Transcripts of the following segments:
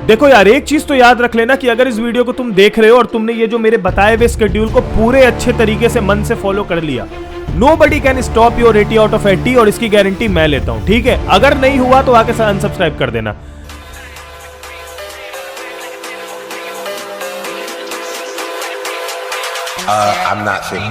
देखो यार, एक चीज तो याद रख लेना कि अगर इस वीडियो को तुम देख रहे हो और तुमने ये जो मेरे बताए हुए स्केड्यूल को पूरे अच्छे तरीके से मन से फॉलो कर लिया, nobody can stop your 80 out of 80 और इसकी गारंटी मैं लेता हूं, ठीक है। अगर नहीं हुआ तो आके अनसब्सक्राइब कर देना। I'm not sure.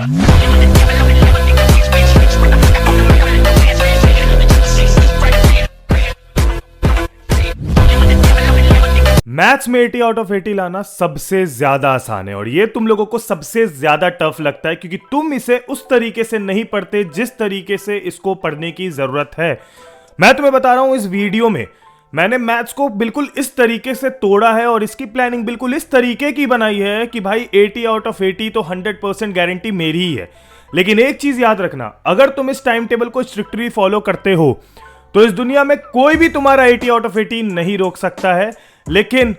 मैथ्स में 80 आउट ऑफ 80 लाना सबसे ज्यादा आसान है और ये तुम लोगों को सबसे ज्यादा टफ लगता है क्योंकि तुम इसे उस तरीके से नहीं पढ़ते जिस तरीके से इसको पढ़ने की जरूरत है। मैं तुम्हें बता रहा हूं, इस वीडियो में मैंने मैथ्स को बिल्कुल इस तरीके से तोड़ा है और इसकी प्लानिंग बिल्कुल इस तरीके की बनाई है कि भाई 80 आउट ऑफ 80 तो 100% गारंटी मेरी ही है। लेकिन एक चीज याद रखना, अगर तुम इस टाइम टेबल को स्ट्रिक्टली फॉलो करते हो तो इस दुनिया में कोई भी तुम्हारा 80 आउट ऑफ 80 नहीं रोक सकता है। लेकिन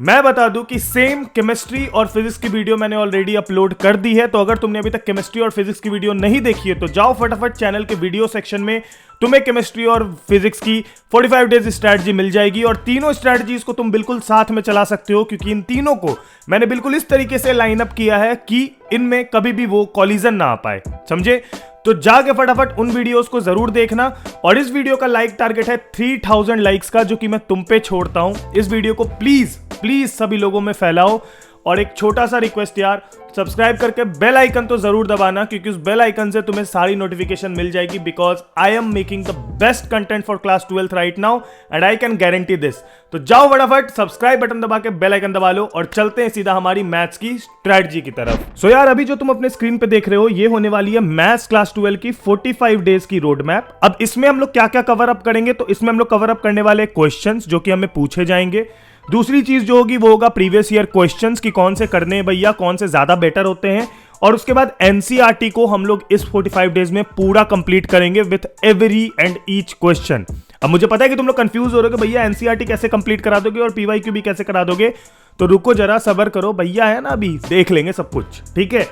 मैं बता दूं कि सेम केमिस्ट्री और फिजिक्स की वीडियो मैंने ऑलरेडी अपलोड कर दी है, तो अगर तुमने अभी तक केमिस्ट्री और फिजिक्स की वीडियो नहीं देखी है तो जाओ फटाफट चैनल के वीडियो सेक्शन में, तुम्हें केमिस्ट्री और फिजिक्स की 45 डेज स्ट्रैटेजी मिल जाएगी और तीनों स्ट्रैटेजीज को तुम बिल्कुल साथ में चला सकते हो क्योंकि इन तीनों को मैंने बिल्कुल इस तरीके से लाइन अप किया है कि इनमें कभी भी वो कॉलिजन ना आ पाए, समझे। तो जाके फटाफट उन वीडियोस को जरूर देखना और इस वीडियो का लाइक टारगेट है 3000 लाइक्स का, जो कि मैं तुम पे छोड़ता हूं। इस वीडियो को प्लीज प्लीज सभी लोगों में फैलाओ और एक छोटा सा रिक्वेस्ट यार, सब्सक्राइब करके बेल आइकन तो जरूर दबाना क्योंकि उस बेल आइकन से तुम्हें सारी नोटिफिकेशन मिल जाएगी because I am making the best content for class 12th right now and I can guarantee this. तो जाओ फटाफट सब्सक्राइब बटन दबा के बेल आइकन दबा लो और चलते हैं सीधा हमारी मैथ्स की स्ट्रेटजी की तरफ। सो यार, अभी जो तुम अपने स्क्रीन पे देख रहे हो ये होने वाली है मैथ्स क्लास 12 की 45 डेज की रोड मैप। अब इसमें हम लोग क्या क्या कवर अप करेंगे, तो इसमें हम लोग कवर अप करने वाले क्वेश्चंस जो कि हमें पूछे जाएंगे। दूसरी चीज जो होगी वो होगा प्रीवियस ईयर क्वेश्चंस कि कौन से करने हैं भैया, कौन से ज्यादा बेटर होते हैं। और उसके बाद एनसीईआरटी को हम लोग इस 45 डेज में पूरा कंप्लीट करेंगे with every and each question. अब मुझे पता है कि तुम लोग कंफ्यूज हो रहे हो कि भैया एनसीईआरटी कैसे कंप्लीट करा दोगे और पीवाईक्यू भी कैसे करा दोगे, तो रुको जरा सब्र करो भैया, है ना, अभी देख लेंगे सब कुछ, ठीक है।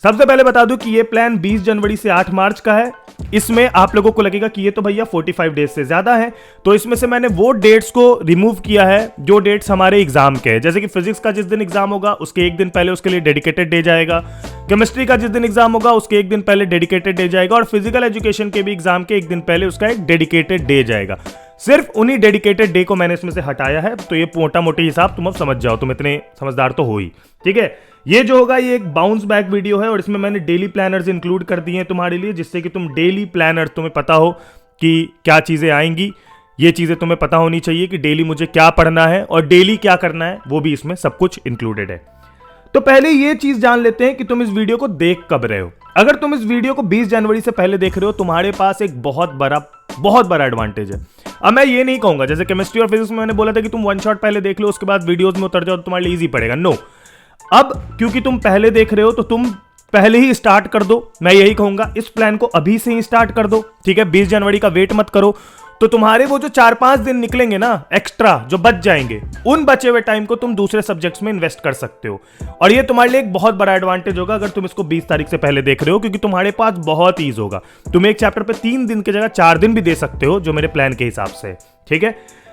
सबसे पहले बता दूं कि ये प्लान 20 जनवरी से 8 मार्च का है। इसमें आप लोगों को लगेगा कि ये तो भैया 45 डेज से ज्यादा है, तो इसमें से मैंने वो डेट्स को रिमूव किया है जो डेट्स हमारे एग्जाम के हैं। जैसे कि फिजिक्स का जिस दिन एग्जाम होगा उसके एक दिन पहले उसके लिए डेडिकेटेड डे जाएगा, केमिस्ट्री का जिस दिन एग्जाम होगा उसके एक दिन पहले डेडिकेटेड डे जाएगा और फिजिकल एजुकेशन के भी एग्जाम के एक दिन पहले उसका एक डेडिकेटेड डे जाएगा। सिर्फ उन्हीं डेडिकेटेड डे को मैंने इसमें से हटाया है, तो ये मोटा मोटी हिसाब तुम अब समझ जाओ, तुम इतने समझदार तो हो ही, ठीक है। ये जो होगा ये एक बाउंस बैक वीडियो है और इसमें मैंने डेली प्लानर्स इंक्लूड कर दिए हैं तुम्हारे लिए, जिससे कि तुम डेली प्लानर तुम्हें पता हो कि क्या चीजें आएंगी। ये चीजें तुम्हें पता होनी चाहिए कि डेली मुझे क्या पढ़ना है और डेली क्या करना है, वो भी इसमें सब कुछ इंक्लूडेड है। तो पहले ये चीज जान लेते हैं कि तुम इस वीडियो को देख कब रहे हो। अगर तुम इस वीडियो को 20 जनवरी से पहले देख रहे हो, तुम्हारे पास एक बहुत बड़ा एडवांटेज है। अब मैं ये नहीं कहूंगा जैसे केमिस्ट्री और फिजिक्स में मैंने बोला था कि तुम वन शॉट पहले देख लो उसके बाद वीडियोस में उतर जाओ तो तुम्हारे लिए इजी पड़ेगा। नो, अब क्योंकि तुम पहले देख रहे हो तो तुम पहले ही स्टार्ट कर दो। मैं यही कहूंगा, इस प्लान को अभी से ही स्टार्ट कर दो, ठीक है। 20 जनवरी का वेट मत करो। तो तुम्हारे वो जो 4-5 दिन निकलेंगे ना एक्स्ट्रा जो बच जाएंगे, उन बचे हुए टाइम को तुम दूसरे सब्जेक्ट्स में इन्वेस्ट कर सकते हो और ये तुम्हारे लिए एक बहुत बड़ा एडवांटेज होगा अगर तुम इसको 20 तारीख से पहले देख रहे हो, क्योंकि तुम्हारे पास बहुत ईज होगा। तुम एक चैप्टर पे 3 दिन की जगह 4 दिन भी दे सकते हो, जो मेरे प्लान के हिसाब से, ठीक है।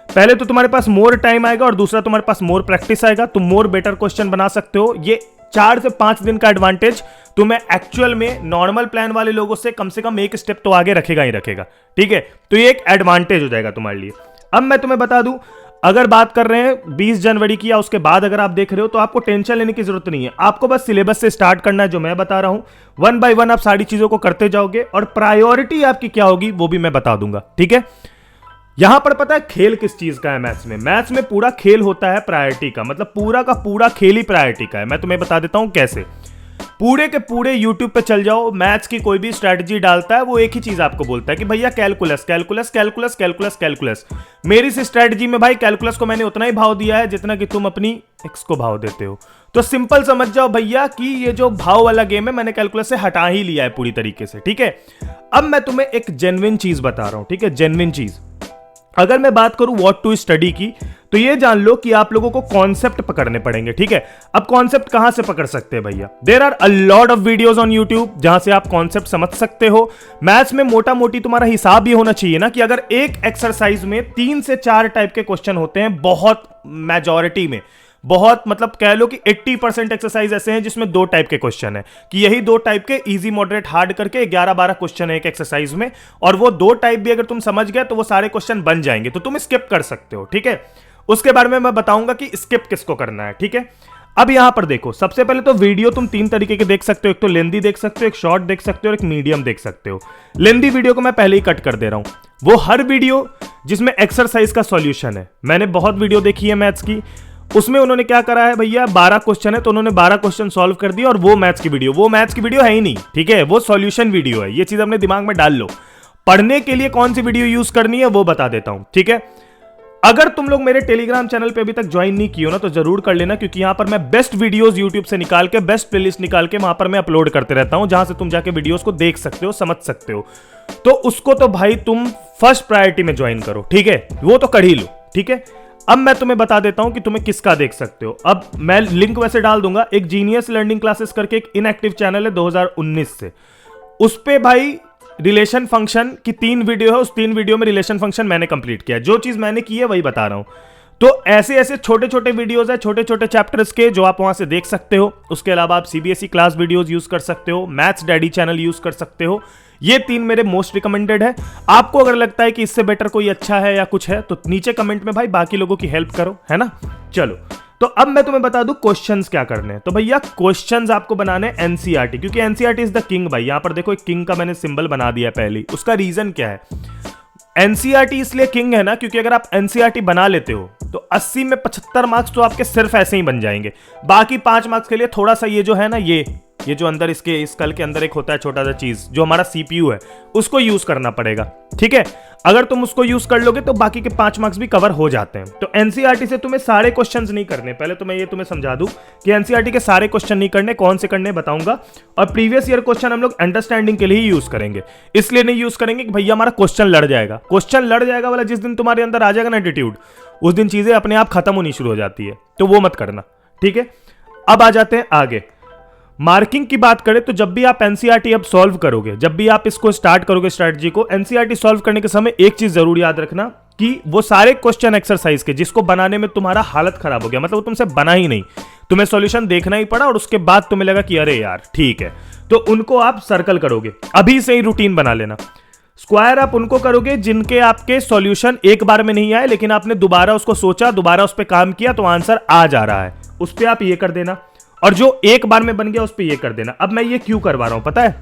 पहले तो तुम्हारे पास मोर टाइम आएगा और दूसरा तुम्हारे पास मोर प्रैक्टिस आएगा, तुम मोर बेटर क्वेश्चन बना सकते हो। ये 4 से 5 दिन का एडवांटेज तुम्हें एक्चुअल में नॉर्मल प्लान वाले लोगों से कम एक स्टेप तो आगे रखेगा ही रखेगा, ठीक है। तो ये एक एडवांटेज हो जाएगा तुम्हारे लिए। अब मैं तुम्हें बता दूं, अगर बात कर रहे हैं 20 जनवरी की या उसके बाद अगर आप देख रहे हो तो आपको टेंशन लेने की जरूरत नहीं है। आपको बस सिलेबस से स्टार्ट करना है, जो मैं बता रहा हूं। 1 बाय 1 आप सारी चीजों को करते जाओगे और प्रायोरिटी आपकी क्या होगी वो भी मैं बता दूंगा, ठीक है। यहां पर पता है खेल किस चीज का है मैथ्स में? मैथ्स में पूरा खेल होता है प्रायोरिटी का, मतलब पूरा का पूरा खेल ही प्रायोरिटी का है। मैं तुम्हें बता देता हूं कैसे। पूरे के पूरे यूट्यूब पे चल जाओ, मैथ्स की कोई भी स्ट्रेटजी डालता है वो एक ही चीज आपको बोलता है कि भैया calculus calculus calculus calculus calculus. मेरी इस स्ट्रेटजी में भाई कैलकुलस को मैंने उतना ही भाव दिया है जितना कि तुम अपनी एक्स को भाव देते हो। तो सिंपल समझ जाओ भैया कि ये जो भाव वाला गेम है मैंने कैलकुलस से हटा ही लिया है पूरी तरीके से, ठीक है। अब मैं तुम्हें एक जेन्युइन चीज बता रहा हूं, ठीक है, जेन्युइन चीज। अगर मैं बात करूं व्हाट टू स्टडी की, तो ये जान लो कि आप लोगों को कॉन्सेप्ट पकड़ने पड़ेंगे, ठीक है। अब कॉन्सेप्ट कहां से पकड़ सकते हैं भैया? There are a lot of videos on YouTube जहां से आप कॉन्सेप्ट समझ सकते हो। मैथ्स में मोटा मोटी तुम्हारा हिसाब ये होना चाहिए ना कि अगर एक एक्सरसाइज में 3 से 4 टाइप के क्वेश्चन होते हैं, बहुत मेजॉरिटी में, बहुत मतलब कह लो कि 80% एक्सरसाइज ऐसे हैं जिसमें 2 टाइप के क्वेश्चन है, कि यही 2 टाइप के इजी मॉडरेट हार्ड करके 11-12 क्वेश्चन है एक एक्सरसाइज में, और वो 2 टाइप भी अगर तुम समझ गए तो वो सारे क्वेश्चन बन जाएंगे, तो तुम स्किप कर सकते हो, ठीक है। उसके बारे में मैं बताऊंगा कि स्किप किसको करना है, ठीक है। अब यहां पर देखो, सबसे पहले तो वीडियो तुम 3 तरीके के देख सकते हो, एक तो लेंदी देख सकते हो, एक शॉर्ट देख सकते हो और एक मीडियम देख सकते हो। लेंदी वीडियो को मैं पहले ही कट कर दे रहा हूं। वो हर वीडियो जिसमें एक्सरसाइज का सॉल्यूशन है, मैंने बहुत वीडियो देखी है मैथ्स की, उसमें उन्होंने क्या करा है भैया, 12 क्वेश्चन है तो उन्होंने 12 क्वेश्चन सॉल्व कर दिया, और वो मैथ्स की वीडियो है ही नहीं, ठीक है, वो सॉल्यूशन वीडियो है। ये चीज अपने दिमाग में डाल लो। पढ़ने के लिए कौन सी वीडियो यूज करनी है वो बता देता हूं, ठीक है। अगर तुम लोग मेरे टेलीग्राम चैनल पे अभी तक ज्वाइन नहीं किए हो ना, तो जरूर कर लेना, क्योंकि यहां पर मैं बेस्ट वीडियोस यूट्यूब से निकाल के, बेस्ट प्लेलिस्ट निकाल के वहां पर मैं अपलोड करते रहता हूं, जहां से तुम जाके वीडियोस को देख सकते हो, समझ सकते हो। तो उसको तो भाई तुम फर्स्ट प्रायोरिटी में ज्वाइन करो, ठीक है, वो तो कर ही लो, ठीक है। अब मैं तुम्हें बता देता हूं कि तुम्हें किसका देख सकते हो। अब मैं लिंक वैसे डाल दूंगा, एक जीनियस लर्निंग क्लासेस करके एक इनएक्टिव चैनल है 2019 से, उस पे भाई रिलेशन फंक्शन की 3 वीडियो है, उस 3 वीडियो में रिलेशन फंक्शन मैंने कंप्लीट किया, जो चीज मैंने की है वही बता रहा हूं। तो ऐसे ऐसे छोटे छोटे वीडियोस है, छोटे छोटे चैप्टर्स के, जो आप वहां से देख सकते हो। उसके अलावा आप सीबीएसई क्लास वीडियोस यूज कर सकते हो, मैथ्स डैडी चैनल यूज कर सकते हो। ये 3 मेरे मोस्ट रिकमेंडेड है। आपको अगर लगता है कि इससे बेटर कोई अच्छा है या कुछ है, तो नीचे कमेंट में भाई बाकी लोगों की हेल्प करो, है ना। चलो, तो अब मैं तुम्हें बता दूं क्वेश्चंस क्या करने हैं। तो भैया क्वेश्चंस आपको बनाने हैं एनसीईआरटी, क्योंकि एनसीईआरटी इज द किंग भाई। यहां पर देखो एक किंग का मैंने सिंबल बना दिया पहले ही। उसका रीजन क्या है? एनसीईआरटी इसलिए किंग है ना, क्योंकि अगर आप एनसीईआरटी बना लेते हो तो 80 में 75 मार्क्स तो आपके सिर्फ ऐसे ही बन जाएंगे। बाकी 5 मार्क्स के लिए थोड़ा सा ये जो है ना, ये जो अंदर इसके इस कल के अंदर एक होता है छोटा सा चीज, जो हमारा सीपीयू है, उसको यूज करना पड़ेगा, ठीक है। अगर तुम उसको यूज कर लोगे तो बाकी के 5 मार्क्स भी कवर हो जाते हैं। तो एनसीईआरटी से तुम्हें सारे क्वेश्चंस नहीं करने। पहले तो मैं ये तुम्हें समझा दूं कि एनसीईआरटी के सारे क्वेश्चन नहीं करने, कौन से करने बताऊंगा। और प्रीवियस ईयर क्वेश्चन हम लोग अंडरस्टैंडिंग के लिए ही यूज करेंगे। इसलिए नहीं यूज करेंगे कि भैया हमारा क्वेश्चन लड़ जाएगा। क्वेश्चन लड़ जाएगा वाला जिस दिन तुम्हारे अंदर आ जाएगा ना एटीट्यूड, उस दिन चीजें अपने आप खत्म होनी शुरू हो जाती है, तो वो मत करना, ठीक है। अब आ जाते हैं आगे। मार्किंग की बात करें तो जब भी आप एनसीईआरटी अब सॉल्व करोगे, जब भी आप इसको स्टार्ट करोगे स्ट्रैटेजी को, एनसीईआरटी सॉल्व करने के समय एक चीज जरूर याद रखना कि वो सारे क्वेश्चन एक्सरसाइज के जिसको बनाने में तुम्हारा हालत खराब हो गया, मतलब वो तुमसे बना ही नहीं, तुम्हें सॉल्यूशन देखना ही पड़ा और उसके बाद तुम्हें लगा कि अरे यार ठीक है, तो उनको आप सर्कल करोगे। अभी से ही रूटीन बना लेना। स्क्वायर आप उनको करोगे जिनके आपके सॉल्यूशन एक बार में नहीं आए, लेकिन आपने दोबारा उसको सोचा, दोबारा उस पर काम किया तो आंसर आ जा रहा है, उस पर आप ये कर देना। और जो एक बार में बन गया उस पर ये कर देना। अब मैं ये क्यों करवा रहा हूं पता है?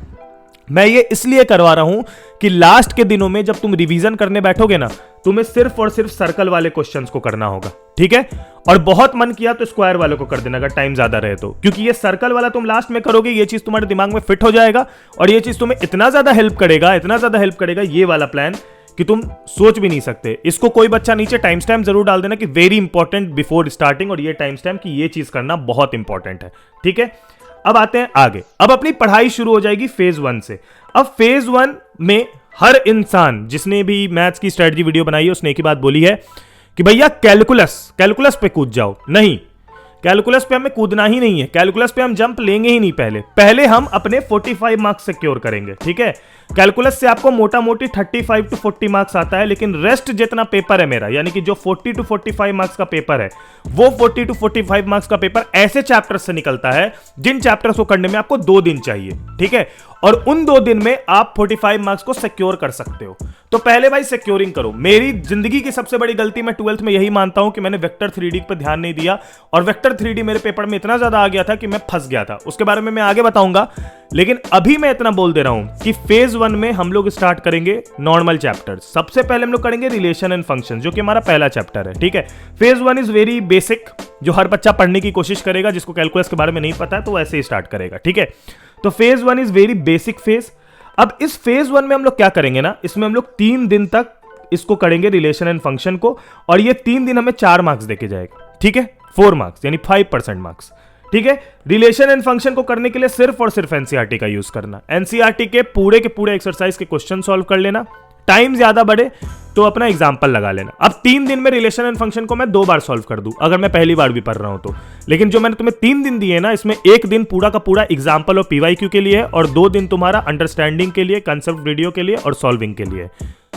मैं ये इसलिए करवा रहा हूं कि लास्ट के दिनों में जब तुम रिवीजन करने बैठोगे ना, तुम्हें सिर्फ और सिर्फ सर्कल वाले क्वेश्चंस को करना होगा, ठीक है। और बहुत मन किया तो स्क्वायर वाले को कर देना अगर टाइम ज्यादा रहे तो, क्योंकि ये सर्कल वाला तुम लास्ट में करोगे, ये चीज तुम्हारे दिमाग में फिट हो जाएगा और ये चीज तुम्हें इतना ज्यादा हेल्प करेगा ये वाला प्लान कि तुम सोच भी नहीं सकते। इसको कोई बच्चा नीचे टाइम स्टैम्प जरूर डाल देना कि वेरी इंपॉर्टेंट बिफोर स्टार्टिंग, और ये टाइम स्टैम्प कि ये चीज करना बहुत इंपॉर्टेंट है, ठीक है। अब आते हैं आगे। अब अपनी पढ़ाई शुरू हो जाएगी फेज 1 से। अब फेज 1 में हर इंसान जिसने भी मैथ्स की स्ट्रेटजी वीडियो बनाई है उसने एक ही बात बोली है कि भैया कैलकुलस पे कूद जाओ। नहीं, कैलकुलस पे हमें कूदना ही नहीं है, कैलकुलस पे हम जंप लेंगे ही नहीं। पहले हम अपने 45 मार्क्स सिक्योर करेंगे, ठीक है। कैलकुलस से आपको मोटा मोटी 35 to 40 मार्क्स आता है, लेकिन रेस्ट जितना पेपर है मेरा, यानी कि जो 40 to 45 मार्क्स का पेपर है, वो 40 to 45 मार्क्स का पेपर ऐसे चैप्टर्स से निकलता है जिन चैप्टर्स को करने में आपको 2 दिन चाहिए, ठीक है। और उन 2 दिन में आप 45 मार्क्स को सिक्योर कर सकते हो। तो पहले भाई सिक्योरिंग करो। मेरी जिंदगी की सबसे बड़ी गलती मैं 12th में यही मानता हूं कि मैंने वेक्टर 3D पर ध्यान नहीं दिया, और वेक्टर 3D मेरे पेपर में इतना ज्यादा आ गया था कि मैं फंस गया था। उसके बारे में मैं आगे बताऊंगा, लेकिन अभी मैं इतना बोल दे रहा हूं कि फेज 1 में हम लोग स्टार्ट करेंगे नॉर्मल चैप्टर्स। सबसे पहले हम लोग करेंगे रिलेशन एंड फंक्शन, जो कि हमारा पहला चैप्टर है, ठीक है। फेज 1 इज वेरी बेसिक, जो हर बच्चा पढ़ने की कोशिश करेगा, जिसको कैलकुलस के बारे में नहीं पता है तो ऐसे ही स्टार्ट करेगा, ठीक है। तो phase 1 is very basic phase. अब इस फेज 1 में हम लोग क्या करेंगे ना, इसमें हम लोग 3 दिन तक इसको करेंगे रिलेशन एंड फंक्शन को, और ये 3 दिन हमें 4 मार्क्स देके जाएगा, ठीक है। 4 मार्क्स यानी 5% मार्क्स, ठीक है। रिलेशन एंड फंक्शन को करने के लिए सिर्फ और सिर्फ एनसीईआरटी का यूज करना। एनसीईआरटी के पूरे एक्सरसाइज के क्वेश्चन सॉल्व कर लेना। टाइम ज्यादा बढ़े तो अपना एग्जाम्पल लगा लेना। अब 3 दिन में रिलेशन एंड फंक्शन को मैं 2 बार सॉल्व कर दूं अगर मैं पहली बार भी पढ़ रहा हूं तो, लेकिन जो मैंने तुम्हें 3 दिन दिए ना, इसमें 1 दिन पूरा का पूरा एग्जाम्पल और पीवाईक्यू के लिए है और 2 दिन तुम्हारा अंडरस्टैंडिंग के लिए, कंसेप्ट वीडियो के लिए और सॉल्विंग के लिए।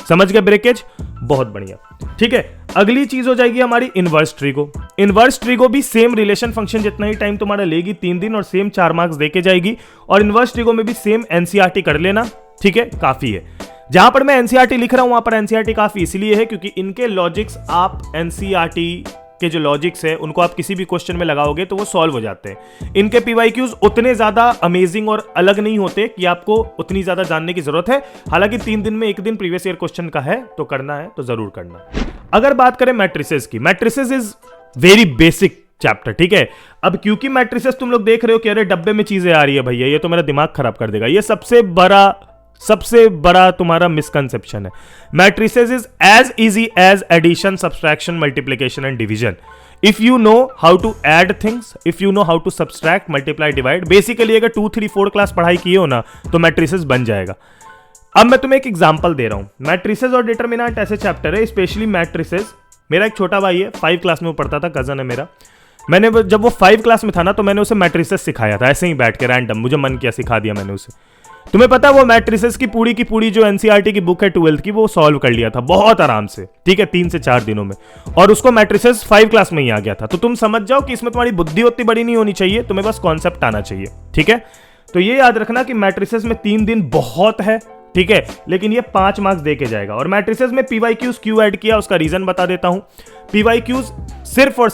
समझ गए ब्रेकेज? बहुत बढ़िया। ठीक है, अगली चीज हो जाएगी हमारी इनवर्स ट्रिगो। इनवर्स ट्रिगो भी सेम रिलेशन फंक्शन जितना ही टाइम तुम्हारा लेगी, 3 दिन, और सेम 4 मार्क्स देके जाएगी। और इनवर्स ट्रिगो में भी सेम एनसीईआरटी कर लेना, ठीक है, काफी है। जहां पर मैं एनसीईआरटी लिख रहा हूं वहां पर एनसीईआरटी काफी इसलिए है क्योंकि इनके लॉजिक्स आप एनसीईआरटी के जो लॉजिक्स है उनको आप किसी भी क्वेश्चन में लगाओगे तो वो सॉल्व हो जाते हैं। इनके पीवाईक्यूज उतने ज्यादा अमेजिंग और अलग नहीं होते कि आपको उतनी ज्यादा जानने की जरूरत है। हालांकि 3 दिन में 1 दिन प्रीवियस ईयर क्वेश्चन का है तो करना है तो जरूर करना। अगर बात करें मैट्रिसेस की, matrices is very basic chapter, ठीक है। अब क्योंकि मैट्रिसेस तुम लोग देख रहे हो कि अरे डब्बे में चीजें आ रही है भैया, ये तो मेरा दिमाग खराब कर देगा, ये सबसे बड़ा तुम्हारा मिसकंसेप्शन है। Matrices is as easy as addition, subtraction, multiplication and division. If you know how to add things, if you know how to subtract, multiply, divide, basically अगर 2, 3, 4 क्लास पढ़ाई किए हो ना तो मैट्रिसेस बन जाएगा। अब मैं तुम्हें एक एग्जांपल दे रहा हूं। मैट्रिसेस और डिटरमिनेंट ऐसे चैप्टर है, स्पेशली मैट्रिसेस। मेरा एक छोटा भाई है, 5 क्लास में वो पढ़ता था, कजन है मेरा। मैंने जब वो 5 क्लास में था ना तो मैंने उसे मैट्रिसेस सिखाया था, ऐसे ही बैठ के रैंडम, मुझे मन किया सिखा दिया मैंने उसे। तुम्हें पता है वो मैट्रिसेस की पूरी जो एनसीईआरटी की बुक है 12th की, वो सॉल्व कर लिया था बहुत आराम से, ठीक है, 3 से 4 दिनों में। और उसको मैट्रिसेस 5 क्लास में ही आ गया था। तो तुम समझ जाओ कि इसमें तुम्हारी बुद्धि उतनी बड़ी नहीं होनी चाहिए, तुम्हें बस कॉन्सेप्ट आना चाहिए, ठीक है। तो ये याद रखना कि मैट्रिसेस में 3 दिन बहुत है, ठीक है, लेकिन ये 5 मार्क्स दे के जाएगा। और मैट्रिसेस में पीवाईक्यूज क्यों ऐड किया उसका रीजन बता देता हूं। पीवाईक्यूज सिर्फ और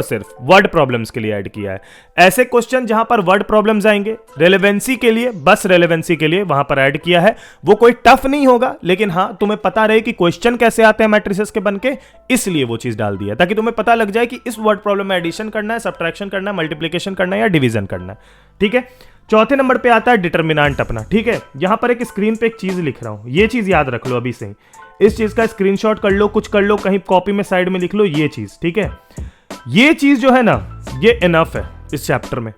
सिर्फ वर्ड प्रॉब्लम्स के लिए ऐड किया है। ऐसे क्वेश्चन जहां पर वर्ड प्रॉब्लम्स आएंगे रेलेवेंसी के लिए, बस रेलेवेंसी के लिए वहां पर ऐड किया है। वो कोई टफ नहीं होगा, लेकिन हां तुम्हें पता रहे कि क्वेश्चन कैसे आते हैं मैट्रिसेस के बन के, इसलिए वो चीज डाल दिया ताकि तुम्हें पता लग जाए कि इस वर्ड प्रॉब्लम में एडिशन करना है, सब्ट्रैक्शन करना है, मल्टीप्लिकेशन करना है या डिवीजन करना है, ठीक है। चौथे नंबर पे आता है डिटरमिनेंट अपना, ठीक है। यहां पर एक स्क्रीन पे एक चीज लिख रहा हूं, ये चीज याद रख लो अभी से ही। इस चीज का स्क्रीनशॉट कर लो, कुछ कर लो, कहीं कॉपी में साइड में लिख लो ये चीज, ठीक है। ये चीज जो है ना, ये इनफ है इस चैप्टर में,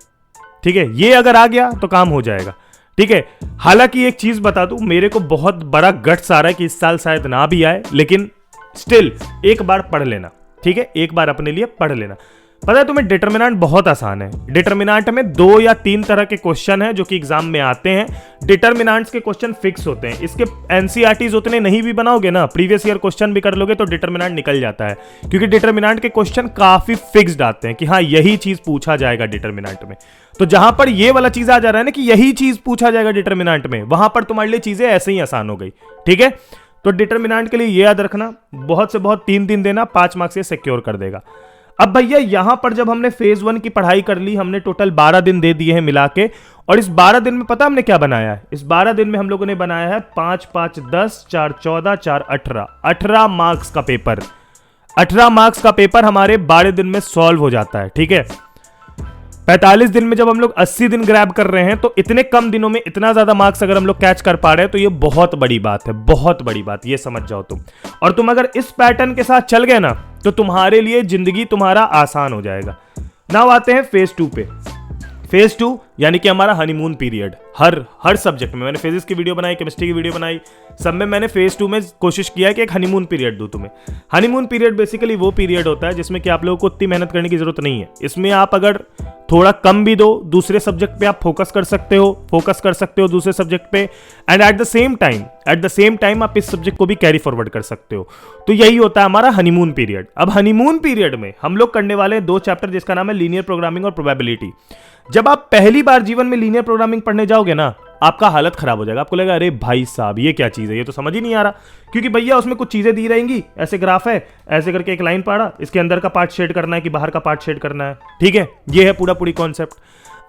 ठीक है। ये अगर आ गया तो काम हो जाएगा, ठीक है। हालांकि एक चीज बता दूं, मेरे को बहुत बड़ा गट्स आ रहा है कि इस साल शायद ना भी आए, लेकिन स्टिल एक बार पढ़ लेना, ठीक है, एक बार अपने लिए पढ़ लेना। पता है तुम्हें डिटरमिनेंट बहुत आसान है। डिटरमिनेंट में 2 या 3 तरह के क्वेश्चन हैं जो कि एग्जाम में आते हैं। डिटरमिनेंट्स के क्वेश्चन फिक्स होते हैं। इसके एनसीईआरटीज उतने नहीं भी बनाओगे ना, प्रीवियस ईयर क्वेश्चन भी कर लोगे तो डिटरमिनेंट निकल जाता है, क्योंकि डिटरमिनेंट के क्वेश्चन काफी फिक्स्ड आते हैं कि हाँ यही चीज पूछा जाएगा डिटरमिनेंट में। तो जहां पर ये वाला चीज आ जा रहा है ना कि यही चीज पूछा जाएगा डिटरमिनेंट में, वहां पर तुम्हारे लिए चीजें ऐसे ही आसान हो गई, ठीक है। तो डिटरमिनेंट के लिए ये याद रखना, बहुत से बहुत 3 दिन देना, 5 मार्क्स से सिक्योर कर देगा। अब भैया यहां पर जब हमने फेज 1 की पढ़ाई कर ली, हमने टोटल 12 दिन दे दिए हैं मिला के, और इस 12 दिन में पता हमने क्या बनाया है? इस 12 दिन में हम लोगों ने बनाया है 5, 5, 10, 4, 14, 4, 18 मार्क्स का पेपर। 18 मार्क्स का पेपर हमारे 12 दिन में सॉल्व हो जाता है, ठीक है। 45 दिन में जब हम लोग 80 दिन ग्रैब कर रहे हैं, तो इतने कम दिनों में इतना ज्यादा मार्क्स अगर हम लोग कैच कर पा रहे हैं तो ये बहुत बड़ी बात है, बहुत बड़ी बात, ये समझ जाओ तुम। और तुम अगर इस पैटर्न के साथ चल गए ना तो तुम्हारे लिए जिंदगी तुम्हारा आसान हो जाएगा। नाउ आते हैं फेज 2 पे। फेज 2 यानी कि हमारा हनीमून पीरियड। हर सब्जेक्ट में मैंने फिजिक्स की वीडियो बनाई, केमिस्ट्री की वीडियो बनाई, सब में मैंने फेज 2 में कोशिश किया कि एक हनीमून पीरियड दूं तुम्हें। हनीमून पीरियड बेसिकली वो पीरियड होता है जिसमें कि आप लोगों को उतनी मेहनत करने की जरूरत नहीं है। इसमें आप अगर थोड़ा कम भी दो, दूसरे सब्जेक्ट पे आप फोकस कर सकते हो दूसरे सब्जेक्ट पे, and at the same time आप इस सब्जेक्ट को भी कैरी फॉरवर्ड कर सकते हो। तो यही होता है हमारा हनीमून पीरियड। अब हनीमून पीरियड में हम लोग करने वाले हैं 2 चैप्टर जिसका नाम है लीनियर प्रोग्रामिंग और प्रोबेबिलिटी। जब आप पहली बार जीवन में लीनियर प्रोग्रामिंग पढ़ने जाओगे ना, आपका हालत खराब हो जाएगा। आपको लगेगा अरे भाई साहब ये क्या चीज है, ये तो समझ ही नहीं आ रहा, क्योंकि भैया उसमें कुछ चीजें दी रहेंगी, ऐसे ग्राफ है, ऐसे करके एक लाइन पढ़ा, इसके अंदर का पार्ट शेड करना है कि बाहर का पार्ट शेड करना है, ठीक है। ये है पूरी कॉन्सेप्ट।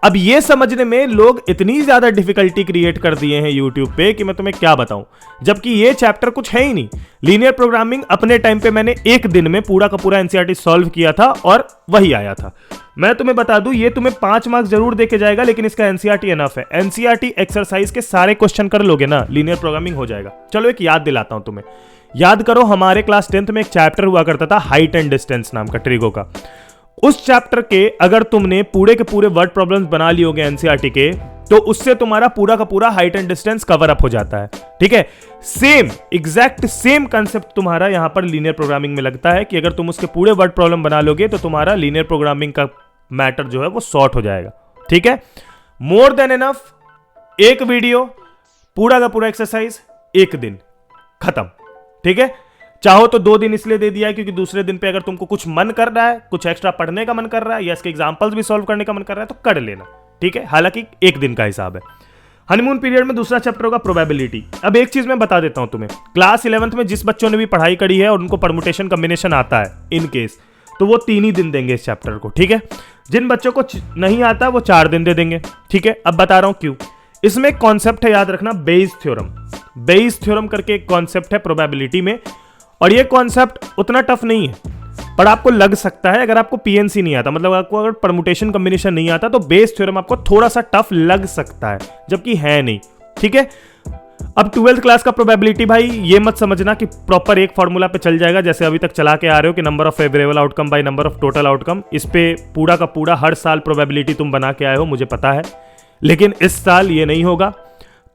अब ये समझने में लोग इतनी ज्यादा डिफिकल्टी क्रिएट कर दिए हैं YouTube पे कि मैं तुम्हें क्या बताऊं, जबकि ये चैप्टर कुछ है ही नहीं। लीनियर प्रोग्रामिंग अपने टाइम पे मैंने 1 दिन में पूरा का पूरा एनसीईआरटी सॉल्व किया था और वही आया था। मैं तुम्हें बता दूं, ये तुम्हें 5 मार्क्स जरूर देके जाएगा, लेकिन इसका एनसीईआरटी इनफ है। एनसीईआरटी एक्सरसाइज के सारे क्वेश्चन कर लोगे ना, लीनियर प्रोग्रामिंग हो जाएगा। चलो एक याद दिलाता हूं तुम्हें। याद करो, हमारे क्लास 10th में एक चैप्टर हुआ करता था हाइट एंड डिस्टेंस नाम का, ट्रिगो का। उस चैप्टर के अगर तुमने पूरे के पूरे वर्ड प्रॉब्लम्स बना लिए होगे एनसीईआरटी के, तो उससे तुम्हारा पूरा का पूरा height and distance cover up हो जाता है। ठीक है, सेम एग्जैक्ट सेम कंसेप्ट तुम्हारा यहां पर लीनियर प्रोग्रामिंग में लगता है कि अगर तुम उसके पूरे वर्ड प्रॉब्लम बना लोगे तो तुम्हारा लीनियर प्रोग्रामिंग का मैटर जो है वो सॉर्ट हो जाएगा। ठीक है, मोर देन एनफ, एक वीडियो पूरा का पूरा एक्सरसाइज, एक दिन खत्म। ठीक है, चाहो तो 2 दिन इसलिए दे दिया है क्योंकि दूसरे दिन पे अगर तुमको कुछ मन कर रहा है, कुछ एक्स्ट्रा पढ़ने का मन कर रहा है या इसके एग्जांपल्स भी सॉल्व करने का मन कर रहा है तो कर लेना। ठीक है, हालांकि एक दिन का हिसाब है। हनीमून पीरियड में दूसरा चैप्टर होगा प्रोबेबिलिटी। अब एक चीज मैं बता देता हूं तुम्हें, क्लास 11th में जिस बच्चों ने भी पढ़ाई करी है और उनको परमुटेशन कॉम्बिनेशन आता है इन केस, तो वो 3 ही दिन देंगे इस चैप्टर को। ठीक है, जिन बच्चों को नहीं आता वो 4 दिन दे देंगे। ठीक है, अब बता रहा हूं क्यों। इसमें कॉन्सेप्ट है, याद रखना, बेइस थ्योरम। बेइस थ्योरम करके एक कॉन्सेप्ट है प्रोबेबिलिटी में, और ये कॉन्सेप्ट उतना टफ नहीं है पर आपको लग सकता है अगर आपको पीएनसी नहीं आता, मतलब आपको अगर परमुटेशन कॉम्बिनेशन नहीं आता तो बेस थ्योरम आपको थोड़ा सा टफ लग सकता है, जबकि है नहीं। ठीक है, अब 12th क्लास का प्रोबेबिलिटी भाई ये मत समझना कि प्रॉपर एक फॉर्मूला पे चल जाएगा जैसे अभी तक चला के आ रहे हो कि number of favourable outcome by number of total outcome. इस पे पूरा का पूरा हर साल प्रोबेबिलिटी तुम बना के आए हो, मुझे पता है, लेकिन इस साल ये नहीं होगा,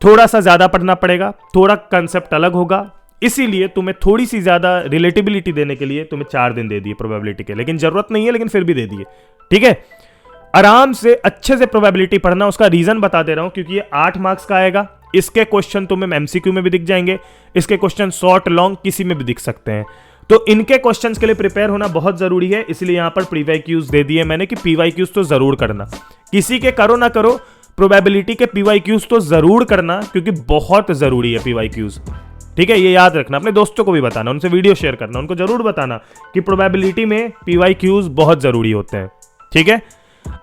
थोड़ा सा ज्यादा पढ़ना पड़ेगा, थोड़ा कंसेप्ट अलग होगा, इसीलिए तुम्हें थोड़ी सी ज्यादा रिलेटिबिलिटी देने के लिए तुम्हें 4 दिन दे दिए प्रोबेबिलिटी के, लेकिन जरूरत नहीं है, लेकिन फिर भी दे दिए। ठीक है, आराम से अच्छे से प्रोबेबिलिटी पढ़ना। उसका रीजन बता दे रहा हूं क्योंकि ये 8 मार्क्स का आएगा। इसके क्वेश्चन तुम्हें एमसीक्यू में भी दिख जाएंगे, इसके क्वेश्चन शॉर्ट लॉन्ग किसी में भी दिख सकते हैं, तो इनके क्वेश्चंस के लिए प्रिपेयर होना बहुत जरूरी है। इसलिए यहां पर पीवाईक्यूज दे दिए मैंने कि पीवाईक्यूज तो जरूर करना, किसी के करो ना करो प्रोबेबिलिटी के पीवाईक्यूज तो जरूर करना क्योंकि बहुत जरूरी है पीवाईक्यूज। ठीक है, ये याद रखना, अपने दोस्तों को भी बताना, उनसे वीडियो शेयर करना, उनको जरूर बताना कि प्रोबेबिलिटी में पीवाईक्यूज बहुत जरूरी होते हैं। ठीक है,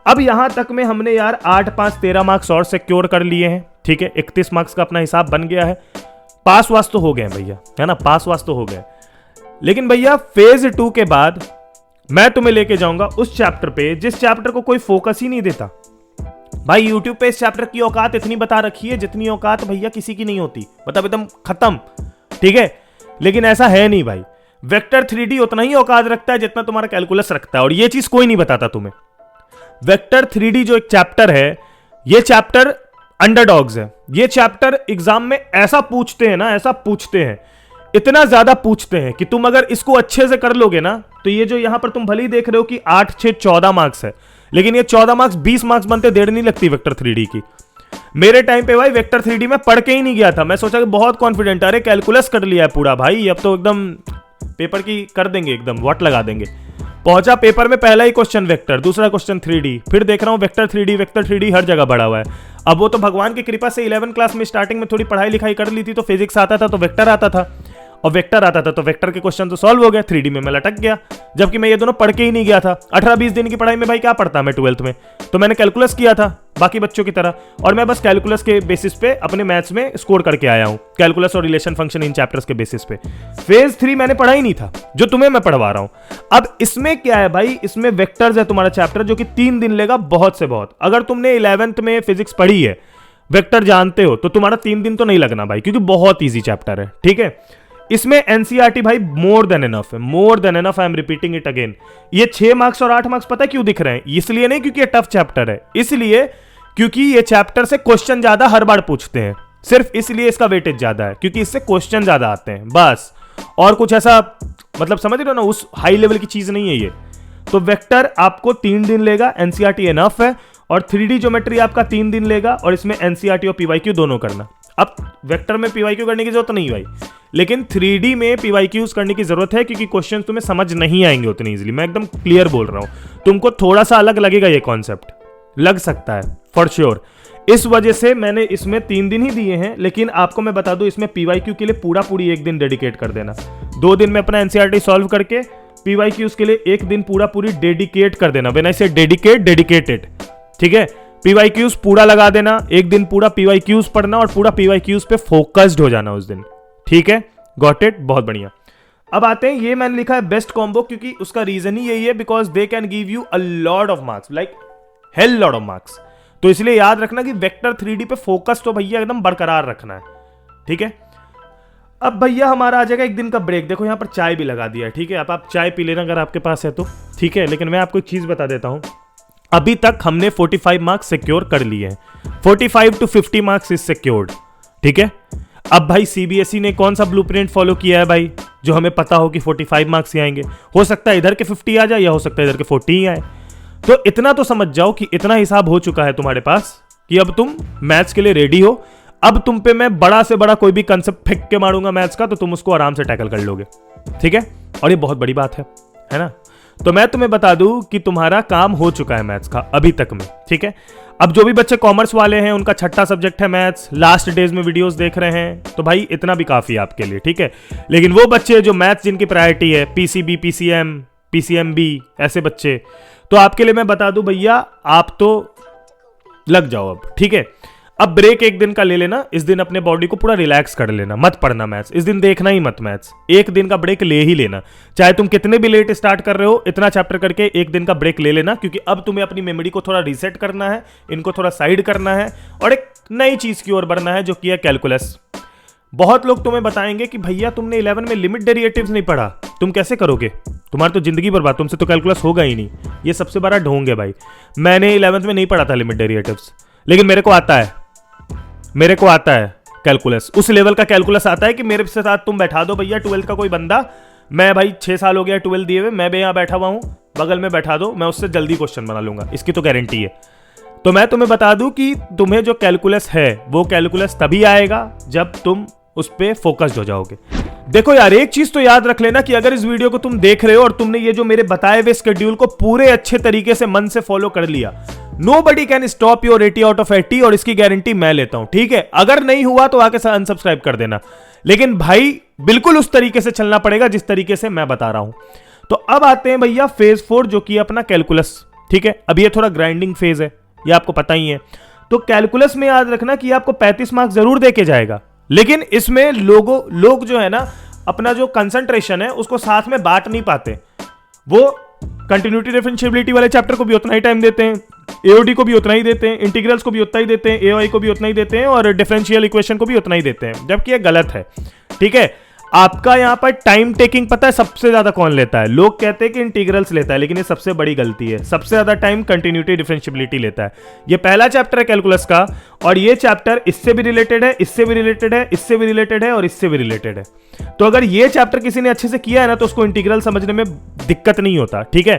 अब यहां तक में हमने यार 8, 5, 13 मार्क्स और सिक्योर कर लिए हैं। ठीक है, 31 मार्क्स का अपना हिसाब बन गया है। पास वास तो हो गए भैया, है ना, पास वास तो हो गए। लेकिन भैया फेज 2 के बाद मैं तुम्हें लेके जाऊंगा उस चैप्टर पे जिस चैप्टर को कोई फोकस ही नहीं देता। भाई यूट्यूब पे इस चैप्टर की औकात इतनी बता रखी है जितनी औकात भैया किसी की नहीं होती, मतलब एकदम खत्म। ठीक है, लेकिन ऐसा है नहीं भाई, वेक्टर 3D उतना ही औकात रखता है जितना तुम्हारा कैलकुलस रखता है, और ये चीज कोई नहीं बताता तुम्हें। वेक्टर 3D जो एक चैप्टर है, ये चैप्टर अंडरडॉग्स है। ये चैप्टर एग्जाम में ऐसा पूछते हैं ना, ऐसा पूछते हैं, इतना ज्यादा पूछते हैं कि तुम अगर इसको अच्छे से कर लोगे ना तो ये जो यहां पर तुम भले ही देख रहे हो कि 8, 6, 14 मार्क्स है, लेकिन ये 14 मार्क्स 20 मार्क्स बनते देर नहीं लगती वेक्टर 3D की। मेरे टाइम पे भाई वेक्टर 3D में पढ़ के ही नहीं गया था, मैं सोचा कि बहुत कॉन्फिडेंट, अरे कैलकुलस कर लिया है पूरा भाई, अब तो एकदम पेपर की कर देंगे, एकदम वॉट लगा देंगे। पहुंचा पेपर में पहला ही क्वेश्चन वेक्टर, दूसरा क्वेश्चन 3D, फिर देख रहा हूं वेक्टर 3D हर जगह बढ़ा हुआ है। अब वो तो भगवान की कृपा से 11 क्लास में स्टार्टिंग में थोड़ी पढ़ाई लिखाई कर ली थी तो फिजिक्स आता था तो वेक्टर आता था, और वेक्टर आता था तो वेक्टर के क्वेश्चन तो सॉल्व हो गया, 3D में मैं लटक गया, जबकि मैं ये दोनों पढ़ के ही नहीं गया था। 18-20 दिन की पढ़ाई में भाई क्या पढ़ता मैं 12th में, तो मैंने कैलकुलस किया था बाकी बच्चों की तरह, और मैं बस कैलकुलस के बेसिस पे अपने मैथ्स में स्कोर करके आया हूं, कैलकुलस और रिलेशन फंक्शन इन चैप्टर्स के बेसिस पे। फेज 3 मैंने पढ़ा ही नहीं था जो तुम्हें मैं पढ़वा रहा हूं। अब इसमें क्या है भाई, इसमें वेक्टर्स है तुम्हारा चैप्टर जो कि 3 दिन लेगा बहुत से बहुत। अगर तुमने 11th में फिजिक्स पढ़ी है, वेक्टर जानते हो, तो तुम्हारा 3 दिन तो नहीं लगना भाई, क्योंकि बहुत ईजी चैप्टर है। ठीक है, इसमें एनसीईआरटी भाई मोर देन एनफ है, more than enough, I am repeating it again. ये 6 मार्क्स और 8 मार्क्स पता है क्यों दिख रहे हैं, इसलिए नहीं क्योंकि ये टफ चैप्टर है, इसलिए क्योंकि ये चैप्टर से क्वेश्चन ज्यादा हर बार पूछते हैं, सिर्फ इसलिए इसका वेटेज ज्यादा है क्योंकि इससे क्वेश्चन ज्यादा आते हैं बस, और कुछ ऐसा मतलब समझ रहे हो ना, उस हाई लेवल की चीज नहीं है ये। तो वेक्टर आपको 3 दिन लेगा, एनसीईआरटी एनफ है, और 3D ज्योमेट्री आपका 3 दिन लेगा, और इसमें एनसीईआरटी और पीवाईक्यू दोनों करना। अब वेक्टर में पीवाईक्यू करने की जरूरत नहीं भाई, लेकिन 3D में पीवाईक्यूज करने की जरूरत है क्योंकि क्वेश्चन तुम्हें समझ नहीं आएंगे उतनी इजीली। मैं एकदम क्लियर बोल रहा हूं, तुमको थोड़ा सा अलग लगेगा, ये कॉन्सेप्ट लग सकता है फॉर श्योर। इस वजह से मैंने इसमें 3 दिन ही दिए हैं, लेकिन आपको मैं बता दूं इसमें पीवाईक्यू के लिए पूरी 1 दिन डेडिकेट कर देना। 2 दिन में अपना एनसीईआरटी सॉल्व करके पीवाईक्यूज के लिए 1 दिन पूरी डेडिकेट कर देना। व्हेन आई से डेडिकेटेड, ठीक है, पीवाईक्यूज पूरा लगा देना, 1 दिन पूरा पीवाईक्यूज पढ़ना और पूरा पीवाईक्यूज पे फोकस्ड हो जाना उस दिन। ठीक है, गॉट इट, बहुत बढ़िया। अब आते हैं, ये मैंने लिखा है बेस्ट कॉम्बो क्योंकि उसका रीजन ही यही है, because they can give you a lot of marks, like hell lot of marks. तो इसलिए याद रखना कि वेक्टर 3D पे फोकस तो भैया एकदम बरकरार रखना है। ठीक है, अब भैया हमारा आ जाएगा 1 दिन का ब्रेक। देखो यहाँ पर चाय भी लगा दिया है, ठीक है, अब आप चाय पी लेना अगर आपके पास है तो, ठीक है, लेकिन मैं आपको एक चीज बता देता हूं, अभी तक हमने 45 मार्क्स सिक्योर कर लिए हैं। 45 to 50 मार्क्स इज सिक्योर्ड, ठीक है। अब भाई सीबीएसई ने कौन सा ब्लूप्रिंट फॉलो किया है भाई, जो हमें पता हो कि 45 मार्क्स ही आएंगे। हो सकता है इधर के 50 आ जाए या हो सकता है इधर के 40 ही आए। तो इतना तो समझ जाओ कि इतना हिसाब हो चुका है तुम्हारे पास कि अब तुम मैथ्स के लिए रेडी हो। अब तुम पे मैं बड़ा से बड़ा कोई भी कंसेप्ट फेंक के मारूंगा मैथ्स का, तो तुम उसको आराम से टैकल कर लोगे, ठीक है। और ये बहुत बड़ी बात है ना। तो मैं तुम्हें बता दूं कि तुम्हारा काम हो चुका है मैथ्स का अभी तक में, ठीक है। अब जो भी बच्चे कॉमर्स वाले हैं, उनका छठा सब्जेक्ट है मैथ्स, लास्ट डेज में वीडियोस देख रहे हैं, तो भाई इतना भी काफी है आपके लिए, ठीक है। लेकिन वो बच्चे जो मैथ्स जिनकी प्रायोरिटी है, पीसीबी, पीसीएम, पीसीएमबी, ऐसे बच्चे, तो आपके लिए मैं बता दूं भैया, आप तो लग जाओ अब, ठीक है। अब ब्रेक एक दिन का ले लेना, इस दिन अपने बॉडी को पूरा रिलैक्स कर लेना, मत पढ़ना मैथ्स, इस दिन देखना ही मत मैथ्स। एक दिन का ब्रेक ले ही लेना, चाहे तुम कितने भी लेट स्टार्ट कर रहे हो, इतना चैप्टर करके एक दिन का ब्रेक ले लेना, क्योंकि अब तुम्हें अपनी मेमोरी को थोड़ा रीसेट करना है, इनको थोड़ा साइड करना है और एक नई चीज की ओर बढ़ना है, जो कि है कैलकुलस। बहुत लोग तुम्हें बताएंगे कि भैया तुमने 11 में लिमिट डेरिवेटिव्स नहीं पढ़ा, तुम कैसे करोगे, तुम्हारी तो जिंदगी बर्बाद, तुमसे तो कैलकुलस होगा ही नहीं। ये सबसे बड़ा ढोंग है भाई। मैंने 11th में नहीं पढ़ा था लिमिट डेरिवेटिव्स, लेकिन मेरे को आता है कैलकुलस। उस लेवल का कैलकुलस आता है कि मेरे साथ तुम बैठा दो भैया 12th का कोई बंदा, मैं भाई 6 साल हो गया 12 दिए हुए, मैं भी यहाँ बैठा हुआ हूँ, बगल में बैठा दो, मैं उससे जल्दी क्वेश्चन बना लूंगा, इसकी तो गारंटी है। तो मैं तुम्हें बता दूं कि तुम्हें जो कैलकुलस है, वो कैलकुलस तभी आएगा जब तुम उस पर फोकस्ड हो जाओगे। देखो यार, एक चीज तो याद रख लेना कि अगर इस वीडियो को तुम देख रहे हो और तुमने ये जो मेरे बताए हुए शेड्यूल को पूरे अच्छे तरीके से मन से फॉलो कर लिया, nobody can stop your 80 out of 80, और इसकी गारंटी मैं लेता हूं, ठीक है। अगर नहीं हुआ तो आके अनसब्सक्राइब कर देना, लेकिन भाई बिल्कुल उस तरीके से चलना पड़ेगा जिस तरीके से मैं बता रहा हूं। तो अब आते हैं भैया फेज 4, जो कि अपना कैलकुलस, ठीक है। अब ये थोड़ा ग्राइंडिंग फेज है, ये आपको पता ही है। तो कैलकुलस में याद रखना कि आपको 35 मार्क्स जरूर देके जाएगा, लेकिन इसमें लोग जो है ना, अपना जो कंसंट्रेशन है उसको साथ में बांट नहीं पाते। वो कंटिन्यूटी डिफरेंशिएबिलिटी वाले चैप्टर को भी उतना ही टाइम देते हैं, एओडी को भी उतना ही देते हैं, इंटीग्रल्स को भी उतना ही देते हैं, एओआई को भी उतना ही देते हैं, और डिफरेंशियल इक्वेशन को भी उतना ही देते हैं, जबकि ये गलत है, ठीक है। आपका यहां पर टाइम टेकिंग पता है सबसे ज्यादा कौन लेता है? लोग कहते हैं कि इंटीग्रल्स लेता है, लेकिन ये सबसे बड़ी गलती है। सबसे ज्यादा टाइम कंटिन्यूटी डिफरेंशिएबिलिटी लेता है। ये पहला चैप्टर है कैलकुलस का, और ये चैप्टर इससे भी रिलेटेड है, इससे भी रिलेटेड है, इससे भी रिलेटेड है और इससे भी रिलेटेड है। तो अगर ये चैप्टर किसी ने अच्छे से किया है ना, तो उसको इंटीग्रल समझने में दिक्कत नहीं होता, ठीक है।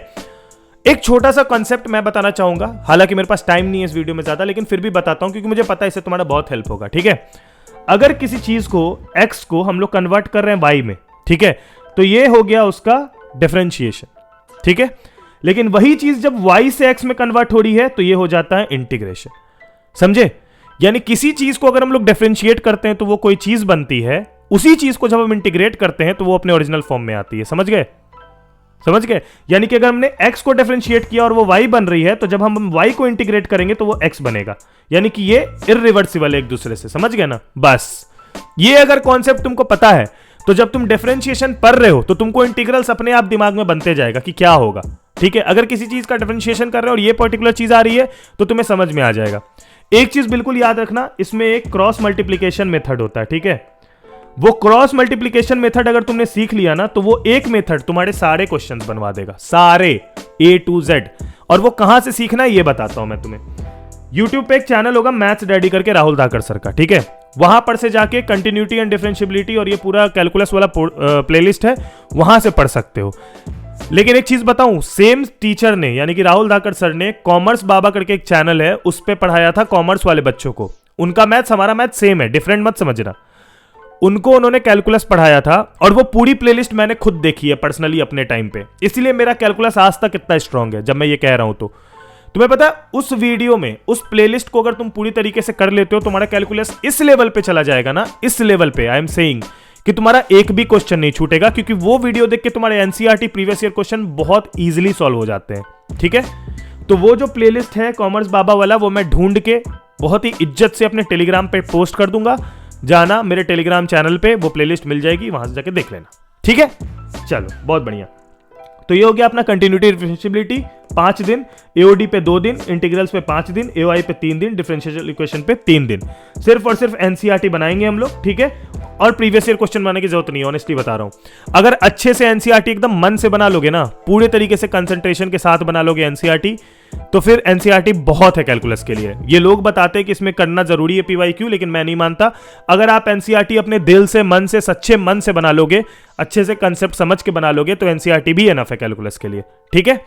एक छोटा सा कॉन्सेप्ट मैं बताना चाहूंगा, हालांकि मेरे पास टाइम नहीं है इस वीडियो में ज्यादा, लेकिन फिर भी बताता हूं क्योंकि मुझे पता है इससे तुम्हारा बहुत हेल्प होगा, ठीक है। अगर किसी चीज को x को हम लोग कन्वर्ट कर रहे हैं y में, ठीक है, तो ये हो गया उसका डिफरेंशिएशन, ठीक है। लेकिन वही चीज जब y से x में कन्वर्ट हो रही है तो ये हो जाता है इंटीग्रेशन, समझे। यानी किसी चीज को अगर हम लोग डिफरेंशिएट करते हैं तो वो कोई चीज बनती है, उसी चीज को जब हम इंटीग्रेट करते हैं तो वो अपने ओरिजिनल फॉर्म में आती है, समझ गए। यानी कि अगर हमने x को डिफरेंशिएट किया और वो y बन रही है, तो जब हम y को इंटीग्रेट करेंगे तो वो x बनेगा। यानी कि ये इररिवर्सिबल है एक दूसरे से, समझ गए ना। बस ये अगर कॉन्सेप्ट तुमको पता है, तो जब तुम डिफरेंशिएशन पढ़ रहे हो तो तुमको इंटीग्रल्स अपने आप दिमाग में बनते जाएगा कि क्या होगा, ठीक है। अगर किसी चीज का डिफरेंशिएशन कर रहे हो और ये पर्टिकुलर चीज आ रही है तो तुम्हें समझ में आ जाएगा। एक चीज बिल्कुल याद रखना, इसमें एक क्रॉस मल्टीप्लीकेशन मेथड होता है, ठीक है। वो क्रॉस मल्टीप्लीकेशन मेथड अगर तुमने सीख लिया ना, तो वो एक मेथड तुम्हारे सारे क्वेश्चंस बनवा देगा, सारे A to Z। और वो कहां से सीखना है ये बताता हूं मैं तुम्हें। YouTube पे एक चैनल होगा मैथ्स डैडी करके, राहुल धाकर सर का, ठीक है। वहां पर से जाके कंटिन्यूटी एंड डिफरेंशिएबिलिटी और ये पूरा कैलकुलस वाला प्लेलिस्ट है, वहां से पढ़ सकते हो। लेकिन एक चीज बताऊं, सेम टीचर ने यानी कि राहुल धाकर सर ने कॉमर्स बाबा करके एक चैनल है, उस पर पढ़ाया था कॉमर्स वाले बच्चों को। उनका मैथ्स हमारा मैथ्स सेम है, डिफरेंट मत समझना। उनको उन्होंने कैलकुलस पढ़ाया था और वो पूरी प्लेलिस्ट मैंने खुद देखी है पर्सनली अपने टाइम पे, इसलिए मेरा कैलकुलस आज तक इतना स्ट्रांग है। जब मैं ये कह रहा हूं तो तुम्हें पता है, उस वीडियो में उस प्लेलिस्ट को अगर तुम पूरी तरीके से कर लेते हो, तुम्हारा कैलकुलस इस लेवल पे चला जाएगा ना, इस लेवल पे आई एम सेइंग कि तुम्हारा एक भी क्वेश्चन नहीं छूटेगा, क्योंकि वो वीडियो देख के तुम्हारे एनसीईआरटी प्रीवियस ईयर क्वेश्चन बहुत इजीली सॉल्व हो जाते हैं, ठीक है। तो वो जो प्लेलिस्ट है कॉमर्स बाबा वाला, वो मैं ढूंढ के बहुत ही इज्जत से अपने टेलीग्राम पे पोस्ट कर दूंगा। जाना मेरे टेलीग्राम चैनल पे, वो प्लेलिस्ट मिल जाएगी, वहां से जाके देख लेना, ठीक है। चलो बहुत बढ़िया। तो ये हो गया अपना कंटिन्यूटी डिफरेंशिएबिलिटी, 5 दिन, एओडी पे 2 दिन, इंटीग्रल्स पे 5 दिन, एओआई पे 3 दिन, डिफरेंशियल इक्वेशन पे 3 दिन। सिर्फ और सिर्फ एनसीईआरटी बनाएंगे हम लोग, ठीक है। और प्रीवियस ईयर क्वेश्चन बनाने की जरूरत नहीं है, ऑनेस्टली बता रहा हूं। अगर अच्छे से एनसीईआरटी एकदम मन से बना लोगे ना, पूरे तरीके से कंसंट्रेशन के साथ बना लोगे एनसीईआरटी, तो फिर एनसीईआरटी बहुत है कैलकुलस के लिए। ये लोग बताते हैं कि इसमें करना जरूरी है पीवाईक्यू, लेकिन मैं नहीं मानता। अगर आप एनसीईआरटी अपने दिल से, मन से, सच्चे मन से बना लोगे, अच्छे से कंसेप्ट समझ के बना लोगे, तो एनसीईआरटी भी एनफ है कैलकुलस के लिए, ठीक है।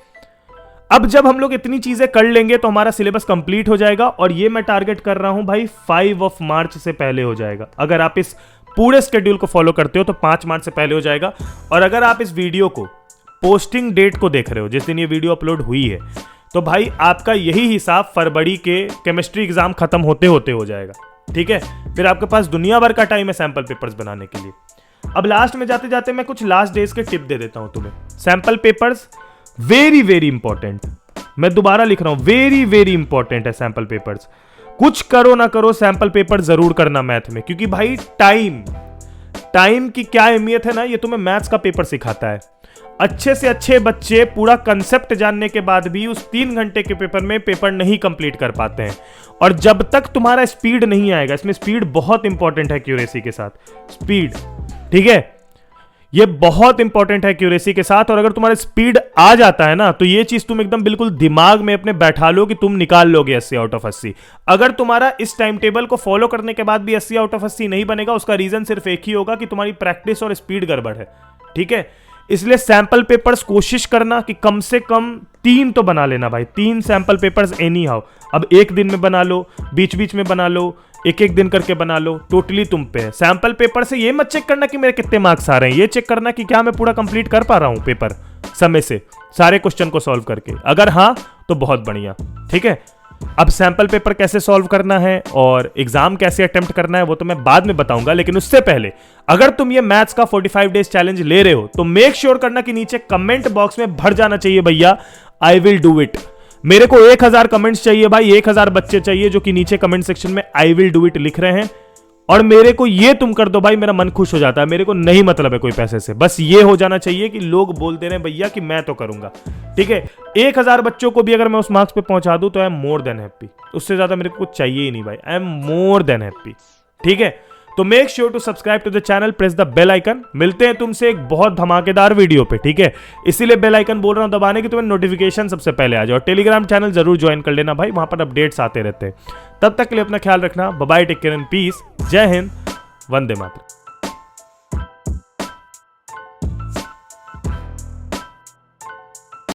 अब जब हम लोग इतनी चीजें कर लेंगे तो हमारा सिलेबस कंप्लीट हो जाएगा, और ये मैं टारगेट कर रहा हूं भाई 5 मार्च से पहले हो जाएगा। अगर आप इस पूरे स्केड्यूल को फॉलो करते हो तो 5 मार्च से पहले हो जाएगा। और अगर आप इस वीडियो को पोस्टिंग डेट को देख रहे हो, जिस दिन ये वीडियो अपलोड हुई है, तो भाई आपका यही हिसाब फरवरी के केमिस्ट्री एग्जाम खत्म होते होते हो जाएगा, ठीक है। फिर आपके पास दुनिया भर का टाइम है सैंपल पेपर्स बनाने के लिए। अब लास्ट में जाते जाते मैं कुछ लास्ट डेज के टिप दे देता हूं तुम्हें। Sample papers very very important, मैं दोबारा लिख रहा हूं, वेरी वेरी इंपॉर्टेंट है सैंपल पेपर्स। कुछ करो ना करो सैंपल पेपर जरूर करना मैथ में, क्योंकि भाई टाइम की क्या अहमियत है ना, ये तुम्हें मैथ्स का पेपर सिखाता है। अच्छे से अच्छे बच्चे पूरा कंसेप्ट जानने के बाद भी उस 3 घंटे के पेपर में पेपर नहीं कंप्लीट कर पाते हैं। और जब तक तुम्हारा स्पीड नहीं आएगा, इसमें स्पीड बहुत इंपॉर्टेंट है एक्यूरेसी के साथ, स्पीड, ठीक है, ये बहुत इंपॉर्टेंट है एक्यूरेसी के साथ। और अगर तुम्हारा स्पीड आ जाता है ना, तो ये चीज तुम एकदम बिल्कुल दिमाग में अपने बैठा लो कि तुम निकाल लोगे 80 आउट ऑफ 80। अगर तुम्हारा इस टाइम टेबल को फॉलो करने के बाद भी 80 आउट ऑफ 80 नहीं बनेगा, उसका रीजन सिर्फ एक ही होगा कि तुम्हारी प्रैक्टिस और स्पीड गड़बड़ है, ठीक है। इसलिए सैंपल पेपर्स कोशिश करना कि कम से कम 3 तो बना लेना भाई, 3 सैंपल पेपर्स एनी हाउ। अब एक दिन में बना लो, बीच बीच में बना लो, एक दिन करके बना लो, टोटली तुम पे है। सैंपल पेपर से ये मत चेक करना कि मेरे कितने मार्क्स आ रहे हैं, ये चेक करना कि क्या मैं पूरा कंप्लीट कर पा रहा हूं पेपर समय से, सारे क्वेश्चन को सॉल्व करके। अगर हां तो बहुत बढ़िया, ठीक है। अब सैंपल पेपर कैसे सॉल्व करना है और एग्जाम कैसे अटेम्प्ट करना है वो तो मैं बाद में बताऊंगा, लेकिन उससे पहले अगर तुम ये मैथ्स का 45 डेज चैलेंज ले रहे हो तो मेक श्योर करना कि नीचे कमेंट बॉक्स में भर जाना चाहिए भैया आई विल डू इट। मेरे को 1000 कमेंट्स चाहिए भाई, 1000 बच्चे चाहिए जो कि नीचे कमेंट सेक्शन में आई विल डू इट लिख रहे हैं। और मेरे को ये तुम कर दो भाई, मेरा मन खुश हो जाता है। मेरे को नहीं मतलब है कोई पैसे से, बस ये हो जाना चाहिए कि लोग बोलते रहे भैया कि मैं तो करूंगा, ठीक है। 1000 बच्चों को भी अगर मैं उस मार्क्स पे पहुंचा दूं तो I am more than happy. उससे ज्यादा मेरे को कुछ चाहिए ही नहीं भाई, I am more than happy, ठीक है। तो make sure to subscribe to the channel, press the bell icon. मिलते हैं तुमसे एक बहुत धमाकेदार वीडियो पे, ठीक है। इसीलिए बेल आइकन बोल रहा हूं दबाने की, तुम्हें नोटिफिकेशन सबसे पहले आ जाए। और टेलीग्राम चैनल जरूर ज्वाइन कर लेना भाई, वहां पर अपडेट्स आते रहते हैं। तब तक के लिए अपना ख्याल रखना, bye bye, take care and peace. जय हिंद, वंदे मातरम।